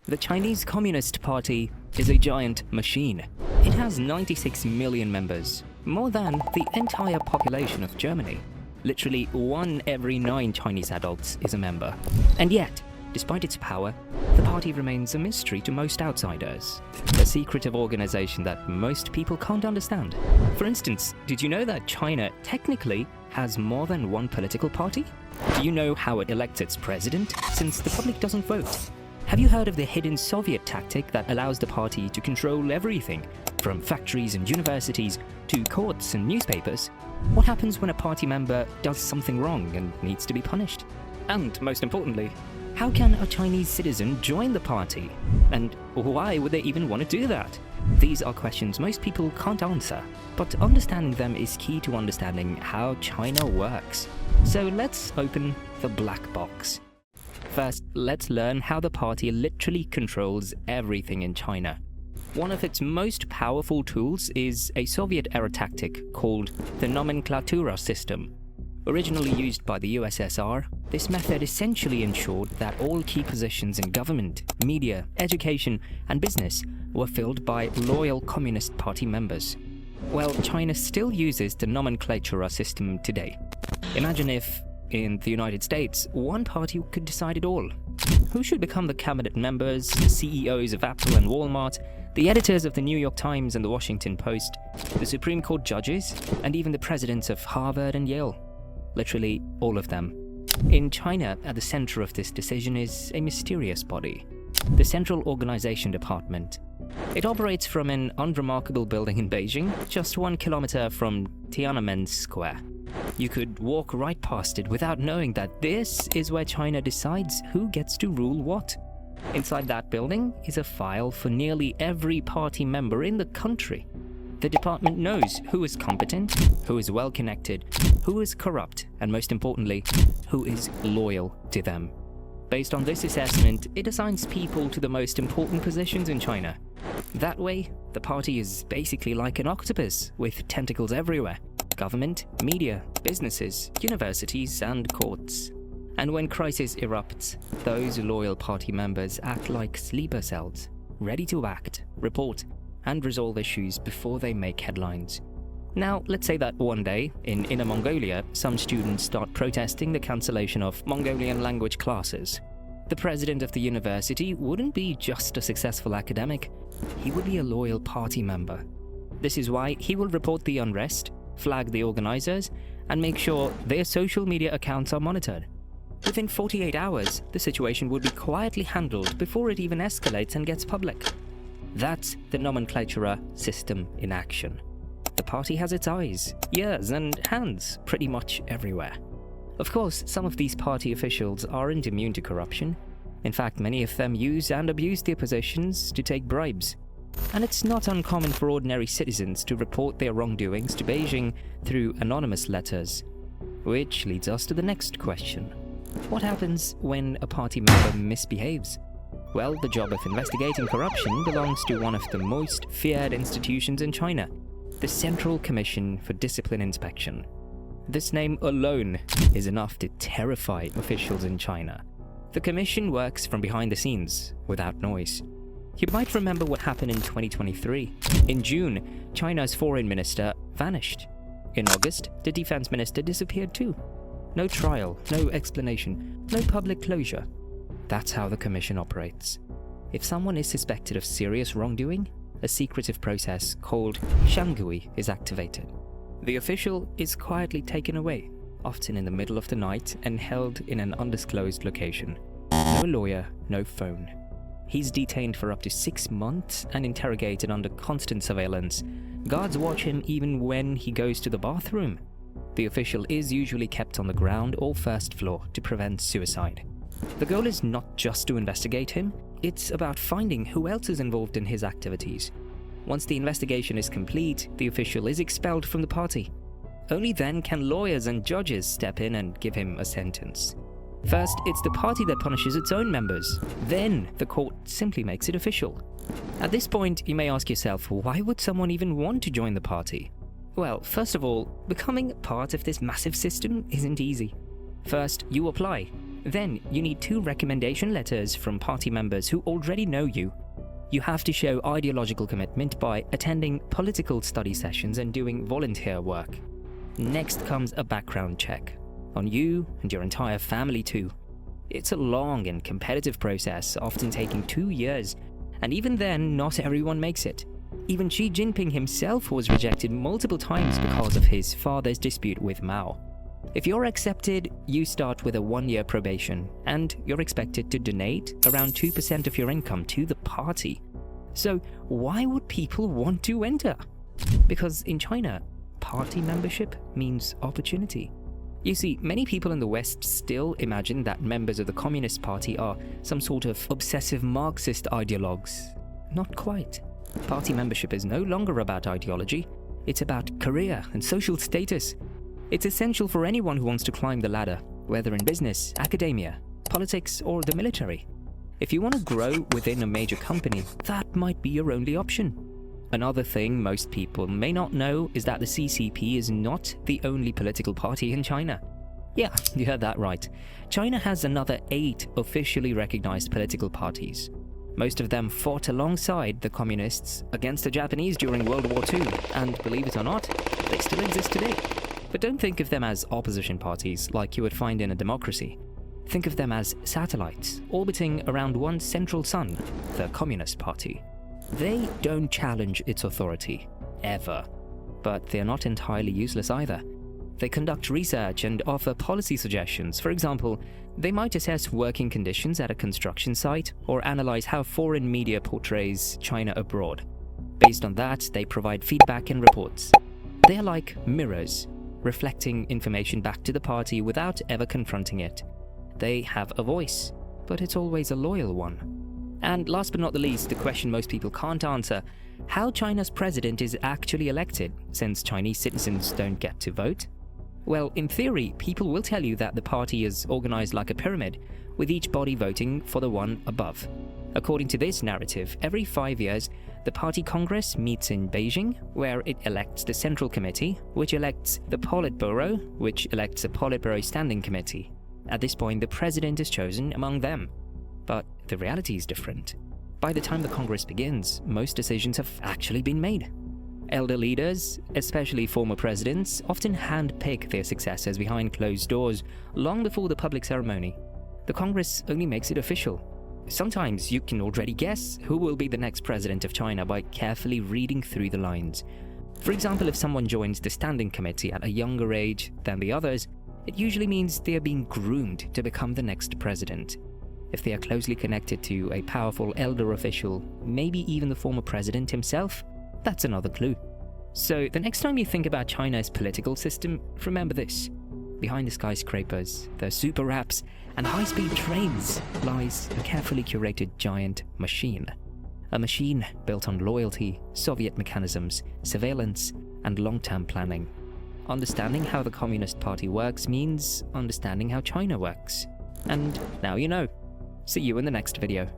The Chinese Communist Party is a giant machine. It has 96 million members, more than the entire population of Germany. Literally 1 every 9 Chinese adults is a member. And yet, despite its power, the party remains a mystery to most outsiders. A secretive organization that most people can't understand. For instance, did you know that China technically has more than one political party? Do you know how it elects its president, since the public doesn't vote? Have you heard of the hidden Soviet tactic that allows the party to control everything, from factories and universities to courts and newspapers? What happens when a party member does something wrong and needs to be punished? And most importantly, how can a Chinese citizen join the party? And why would they even want to do that? These are questions most people can't answer, but understanding them is key to understanding how China works. So let's open the black box. First, let's learn how the party literally controls everything in China. One of its most powerful tools is a Soviet-era tactic called the Nomenklatura system. Originally used by the USSR, this method essentially ensured that all key positions in government, media, education, and business were filled by loyal Communist Party members. Well, China still uses the Nomenklatura system today. Imagine if, in the United States, one party could decide it all. Who should become the cabinet members, CEOs of Apple and Walmart, the editors of the New York Times and the Washington Post, the Supreme Court judges, and even the presidents of Harvard and Yale? Literally all of them. In China, at the center of this decision is a mysterious body, the Central Organization Department. It operates from an unremarkable building in Beijing, just 1 kilometer from Tiananmen Square. You could walk right past it without knowing that this is where China decides who gets to rule what. Inside that building is a file for nearly every party member in the country. The department knows who is competent, who is well-connected, who is corrupt, and most importantly, who is loyal to them. Based on this assessment, it assigns people to the most important positions in China. That way, the party is basically like an octopus with tentacles everywhere. Government, media, businesses, universities, and courts. And when crisis erupts, those loyal party members act like sleeper cells, ready to act, report, and resolve issues before they make headlines. Now, let's say that one day, in Inner Mongolia, some students start protesting the cancellation of Mongolian language classes. The president of the university wouldn't be just a successful academic, he would be a loyal party member. This is why he will report the unrest, flag the organizers, and make sure their social media accounts are monitored. Within 48 hours, the situation would be quietly handled before it even escalates and gets public. That's the Nomenklatura system in action. The party has its eyes, ears, and hands pretty much everywhere. Of course, some of these party officials aren't immune to corruption. In fact, many of them use and abuse their positions to take bribes. And it's not uncommon for ordinary citizens to report their wrongdoings to Beijing through anonymous letters. Which leads us to the next question. What happens when a party member misbehaves? Well, the job of investigating corruption belongs to one of the most feared institutions in China, the Central Commission for Discipline Inspection. This name alone is enough to terrify officials in China. The commission works from behind the scenes, without noise. You might remember what happened in 2023. In June, China's foreign minister vanished. In August, the defense minister disappeared too. No trial, no explanation, no public closure. That's how the commission operates. If someone is suspected of serious wrongdoing, a secretive process called shangui is activated. The official is quietly taken away, often in the middle of the night, and held in an undisclosed location. No lawyer, no phone. He's detained for up to 6 months and interrogated under constant surveillance. Guards watch him even when he goes to the bathroom. The official is usually kept on the ground or first floor to prevent suicide. The goal is not just to investigate him, it's about finding who else is involved in his activities. Once the investigation is complete, the official is expelled from the party. Only then can lawyers and judges step in and give him a sentence. First, it's the party that punishes its own members. Then, the court simply makes it official. At this point, you may ask yourself, why would someone even want to join the party? Well, first of all, becoming part of this massive system isn't easy. First, you apply. Then you need 2 recommendation letters from party members who already know you. You have to show ideological commitment by attending political study sessions and doing volunteer work. Next comes a background check, on you and your entire family too. It's a long and competitive process, often taking 2 years, and even then, not everyone makes it. Even Xi Jinping himself was rejected multiple times because of his father's dispute with Mao. If you're accepted, you start with a 1-year probation, and you're expected to donate around 2% of your income to the party. So why would people want to enter? Because in China, party membership means opportunity. You see, many people in the West still imagine that members of the Communist Party are some sort of obsessive Marxist ideologues. Not quite. Party membership is no longer about ideology, it's about career and social status. It's essential for anyone who wants to climb the ladder, whether in business, academia, politics, or the military. If you want to grow within a major company, that might be your only option. Another thing most people may not know is that the CCP is not the only political party in China. Yeah, you heard that right. China has another 8 officially recognized political parties. Most of them fought alongside the communists against the Japanese during World War II, and believe it or not, they still exist today. But don't think of them as opposition parties like you would find in a democracy. Think of them as satellites orbiting around one central sun, the Communist Party. They don't challenge its authority, ever. But they're not entirely useless either. They conduct research and offer policy suggestions. For example, they might assess working conditions at a construction site or analyze how foreign media portrays China abroad. Based on that, they provide feedback and reports. They are like mirrors, reflecting information back to the party without ever confronting it. They have a voice, but it's always a loyal one. And last but not the least, the question most people can't answer: how China's president is actually elected, since Chinese citizens don't get to vote? Well, in theory, people will tell you that the party is organized like a pyramid, with each body voting for the one above. According to this narrative, every 5 years, the party congress meets in Beijing, where it elects the Central Committee, which elects the Politburo, which elects a Politburo Standing Committee. At this point, the president is chosen among them. But the reality is different. By the time the Congress begins, most decisions have actually been made. Elder leaders, especially former presidents, often hand-pick their successors behind closed doors long before the public ceremony. The Congress only makes it official. Sometimes you can already guess who will be the next president of China by carefully reading through the lines. For example, if someone joins the Standing Committee at a younger age than the others, it usually means they are being groomed to become the next president. If they are closely connected to a powerful elder official, maybe even the former president himself, that's another clue. So the next time you think about China's political system, remember this. Behind the skyscrapers, the super apps, and high-speed trains lies a carefully curated giant machine. A machine built on loyalty, Soviet mechanisms, surveillance, and long-term planning. Understanding how the Communist Party works means understanding how China works. And now you know. See you in the next video.